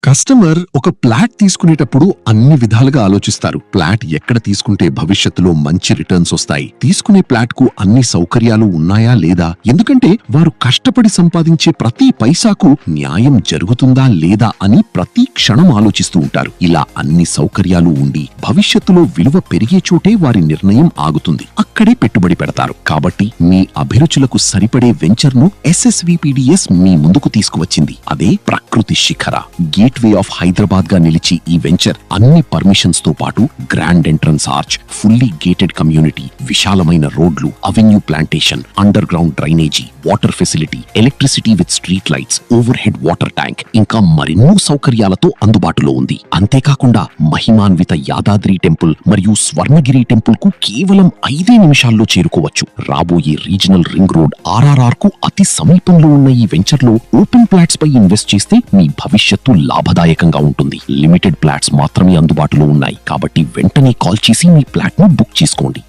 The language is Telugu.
కస్టమర్ ఒక ప్లాట్ తీసుకునేటప్పుడు అన్ని విధాలుగా ఆలోచిస్తారు. ప్లాట్ ఎక్కడ తీసుకుంటే భవిష్యత్తులో మంచి రిటర్న్స్ వస్తాయి, తీసుకునే ప్లాట్ కు అన్ని సౌకర్యాలు ఉన్నాయా లేదా, ఎందుకంటే వారు కష్టపడి సంపాదించే ప్రతి పైసాకు న్యాయం జరుగుతుందా లేదా అని ప్రతి క్షణం ఆలోచిస్తూ ఉంటారు. ఇలా అన్ని సౌకర్యాలు ఉండి భవిష్యత్తులో విలువ పెరిగే చోటే వారి నిర్ణయం ఆగుతుంది. అక్కడే పెట్టుబడి పెడతారు. కాబట్టి మీ అభిరుచులకు సరిపడే వెంచర్ ను SSVPDS మీ ముందుకు తీసుకువచ్చింది. అదే ప్రకృతి శిఖర. గేట్వే ఆఫ్ హైదరాబాద్ గా నిలిచి ఈ వెంచర్ అన్ని పర్మిషన్స్ తో పాటు grand entrance arch, fully gated community, విశాలమైన రోడ్లు, avenue plantation, under ground drainage, water facility, electricity with street lights, over head water tank, ఇంకా మరెన్నో సౌకర్యాలతో అందుబాటులో ఉంది. అంతేకాకుండా మహిమాన్విత యాదాద్రి టెంపుల్ మరియు స్వర్ణగిరి టెంపుల్ కు కేవలం 5 నిమిషాల్లో చేరుకోవచ్చు. రాబోయే రీజనల్ రింగ్ రోడ్ RRR కు అతి సమీపంలో ఉన్న ఈ వెంచర్ లో ఓపెన్ ప్లాట్స్ పై ఇన్వెస్ట్ చేస్తే మీ భవిష్యత్తు లాభదాయకంగా ఉంటుంది. లిమిటెడ్ ప్లాట్స్ మాత్రమే అందుబాటులో ఉన్నాయి. కాబట్టి వెంటనే కాల్ చేసి మీ ప్లాట్ ను బుక్ చేసుకోండి.